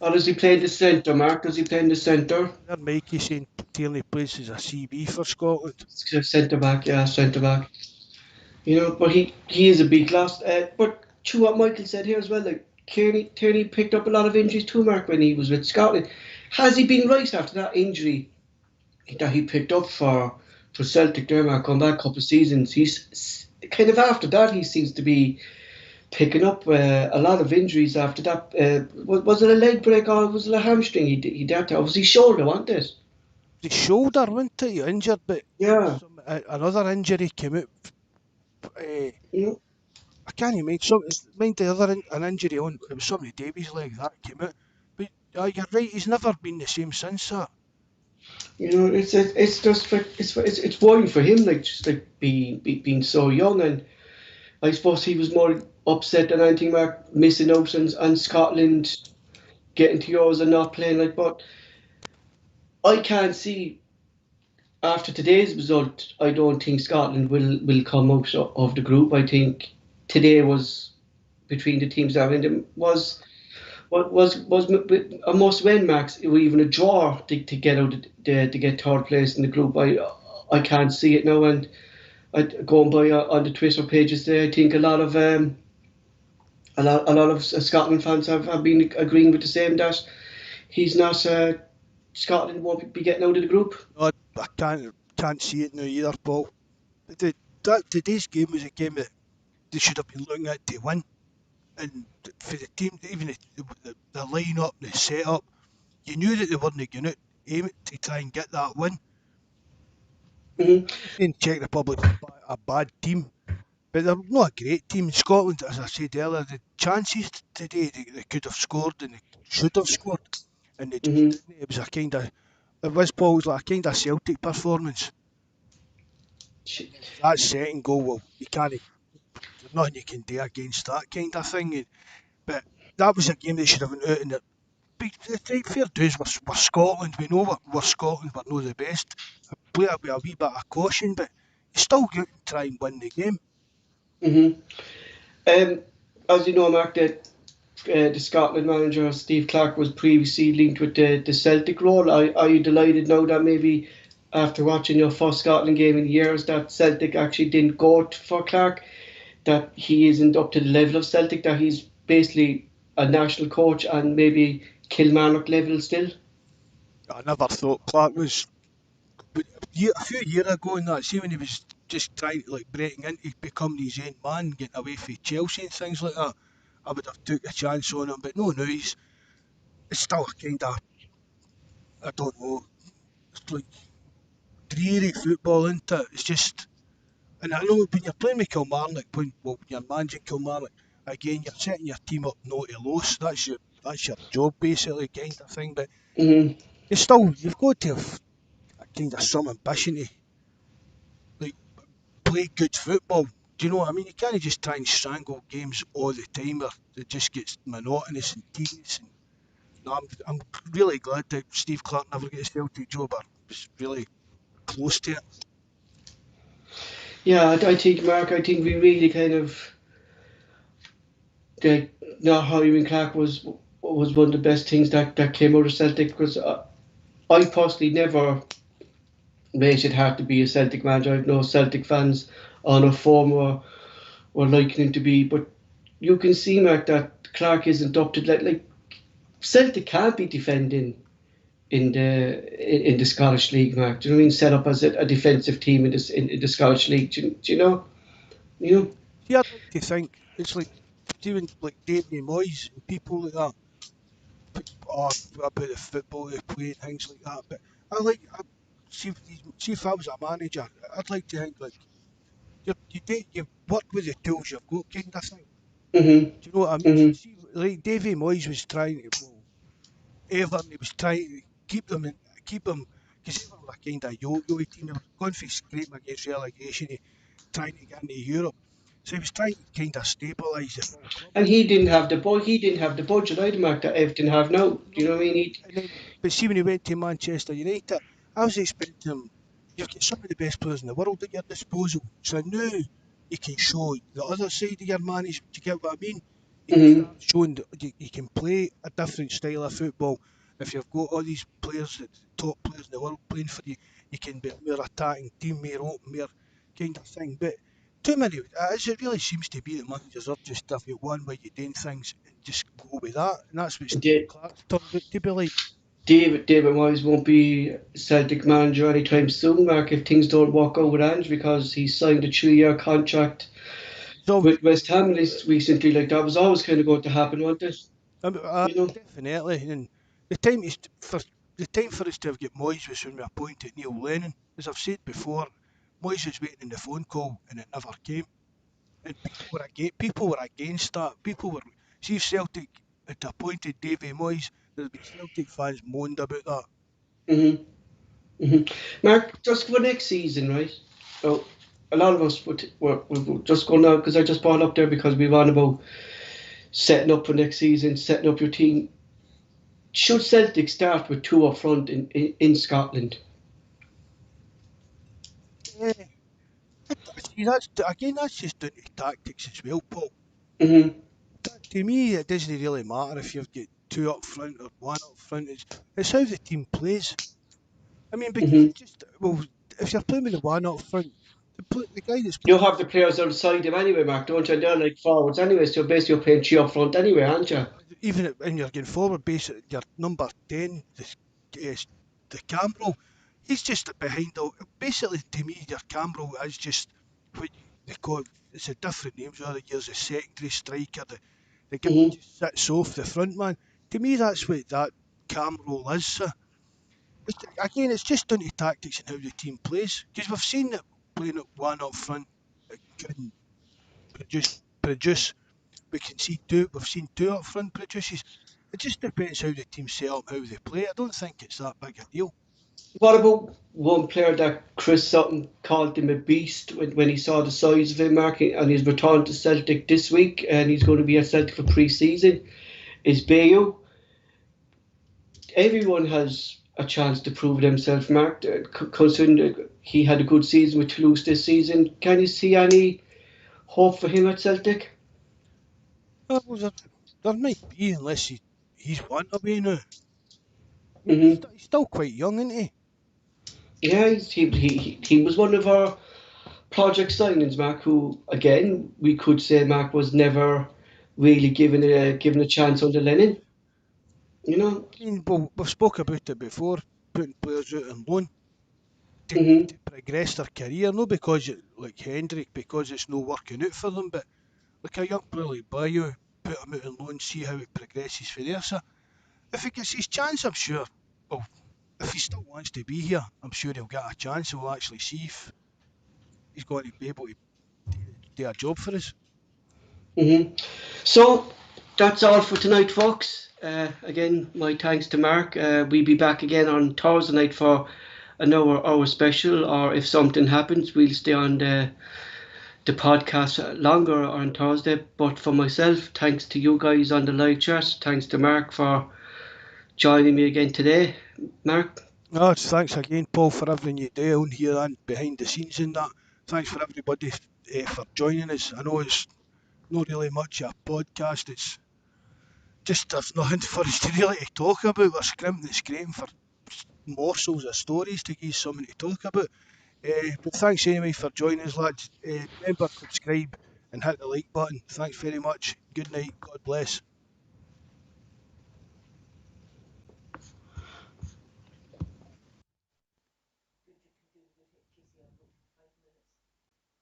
or does he play in the centre, Mark? Does he play in the centre? There, Mikey saying Tierney plays as a CB for Scotland. Centre back, yeah, centre back. You know, but he is a big loss. But to what Michael said here as well, like Tierney picked up a lot of injuries too, Mark, when he was with Scotland. Has he been right after that injury that he picked up for Celtic there, Mark, come back a couple of seasons? He's kind of after that, he seems to be picking up a lot of injuries after that. Was it a leg break or was it a hamstring he did? Or was he shoulder, wasn't it? His shoulder, wasn't it? He injured, but Yeah. another injury came out. Uh, You know, I can't even mind the other an injury on it was somebody Davies' leg that came out. But you're right, he's never been the same since that. it's just like it's worrying for him, like just like being so young, and I suppose he was more upset than anything, Mark, missing out on Scotland getting to Euros and not playing. Like, but I can't see after today's result. I don't think Scotland will come out of the group. I think today was between the teams that were in them was a must win, Max, or even a draw to get out to get third place in the group. I can't see it now. And going by on the Twitter pages there, I think a lot of Scotland fans have been agreeing with the same, that he's not Scotland won't be getting out of the group. No, I can't see it now either, Paul. Today's game was a game that they should have been looking at to win. And for the team, even the line-up, the setup, you knew that they weren't going to aim it to try and get that win. Hmm. I'm not saying Czech Republic's a bad team, but they're not a great team. Scotland, as I said earlier, the chances today they could have scored and they should have scored, and they just Hmm. didn't. It was a kind of, it was Paul, it was like a kind of Celtic performance. And then that second goal, well, you can't, there's nothing you can do against that kind of thing. But that was a game they should have went out in it. The fair dues, we're Scotland. We know we're Scotland. We're not the best. Play it with a wee bit of caution, but you still got to try and win the game. Hmm. Um, as you know, Mark, that the Scotland manager Steve Clark was previously linked with the Celtic role. Are you delighted now that maybe after watching your first Scotland game in years that Celtic actually didn't go for Clark, that he isn't up to the level of Celtic, that he's basically a national coach and maybe Kilmarnock level still? I never thought Clark was. But a few years ago, in that, see when he was just trying to like breaking into becoming his own man, getting away from Chelsea and things like that, I would have took a chance on him. But no, no, it's still a kind of, I don't know, it's like dreary football, isn't it? It's just. And I know when you're playing with Kilmarnock, when you're managing Kilmarnock, again you're setting your team up not to lose. That's your job basically, kind of thing. But Hmm. you've got to have a kind of some ambition to like play good football. Do you know what I mean? You can't just try and strangle games all the time, or it just gets monotonous and tedious. And no, I'm really glad that Steve Clark never got a Celtic job. I was really close to it. Yeah, I think, Mark, I think we really kind of the not hiring Clark was one of the best things that came out of Celtic, because I personally never rated it hard to be a Celtic manager. I've no Celtic fans on a form or liking him to be, but you can see, Mark, that Clark isn't up to like Celtic can't be defending in the Scottish League, Mark. Do you know what I mean? Set up as a defensive team in the Scottish League. Do you know? You know? See, I'd like to think it's like even like David Moyes and people like that. About the football they play and things like that. But see if I was a manager, I'd like to think like you work with the tools you've got, kind of thing. Mhm. Do you know what I mean? Mhm. See, like Davy Moyes was trying to, well, Everton, he was trying to keep them, because Everton were a kind of yo-yo team. They were going for scraping against relegation, trying to get into Europe. So he was trying to kind of stabilise the whole club. And he didn't have the budget either, Mark, that Everton have now. Do you No, know what I mean? and then, but see, when he went to Manchester United, I was expecting him. You've got some of the best players in the world at your disposal. So now you can show the other side of your management. Do you get what I mean? You can Mhm. start showing that you can play a different style of football. If you've got all these players, the top players in the world playing for you, you can be a more attacking team, more open, more kind of thing. But too many, as it really seems to be, that managers are just have got one way of doing things and just go with that. And that's what Steve Da- Clark's turned out to be like. David Moyes won't be Celtic manager anytime soon, Mark, if things don't work out with Ange, because he signed a 3-year contract It's always with West Ham recently. Like, that was always kind of going to happen, wasn't it? You know. definitely. And the time is for the time for us to have got Moyes was when we appointed Neil Lennon. As I've said before, Moyes was waiting on the phone call and it never came. And people were against that. People were see if Celtic had appointed Davy Moyes, there'd be Celtic fans moaned about that. Mhm. Mhm. Mark, just for next season, right? So a lot of us would just go now, because I just brought it up there because we ran about setting up for next season, setting up your team. Should Celtic start with two up front in Scotland? Yeah, see that's again that's just down to tactics as well, Paul. Hmm. To me, it doesn't really matter if you've got two up front or one up front. It's how the team plays. I mean, because Hmm. it's just well, if you're playing with the one up front, the guy that's You playing, have the players outside him anyway, Mark, don't you? They're like forwards anyway, so basically you're playing three up front anyway, aren't you? even when you're going forward, basically your number 10, the Campbell, he's just behind. Basically, to me, your Campbell is just what they call. It's a different names rather years a secondary striker. The guy Hmm. just sits off the front man. To me, that's what that cam role is. So again, it's just down to tactics and how the team plays. Because we've seen that playing at one up front can produce. We can see two. We've seen two up front produces. It just depends how the team set up, how they play. I don't think it's that big a deal. What about one player that Chris Sutton called him a beast when he saw the size of him, Mark, and he's returned to Celtic this week and he's going to be at Celtic for pre-season, is Bayo. Everyone has a chance to prove themselves, Mark, considering that he had a good season with Toulouse this season. Can you see any hope for him at Celtic? Well, there might be, unless he's one away now. I mean, Hmm. he's still quite young, isn't he? Yeah, he was one of our project signings, Mark, who, again, we could say Mark was never really given a chance under Lennon. You know? I mean, we've spoke about it before, putting players out on loan Hmm. to progress their career, not because like Hendrick, because it's no working out for them, but like a young player like Bayo, put him out on loan, see how it progresses for there. So if he gets his chance, I'm sure. Well, if he still wants to be here, I'm sure he'll get a chance. We'll actually see if he's going to be able to do a job for us. Hmm. So that's all for tonight, folks. Again, my thanks to Mark. We'll be back again on Thursday night for an hour special, or if something happens, we'll stay on the podcast longer on Thursday. But for myself, thanks to you guys on the live chat. Thanks to Mark for joining me again today. Mark? No, thanks again, Paul, for everything you do on here and behind the scenes and that. Thanks for everybody for joining us. I know it's not really much of a podcast. It's just there's nothing for us to really to talk about. We're scrimping and scraping for morsels of stories to give something to talk about. But thanks anyway for joining us, lads. Remember, subscribe and hit the like button. Thanks very much. Good night. God bless.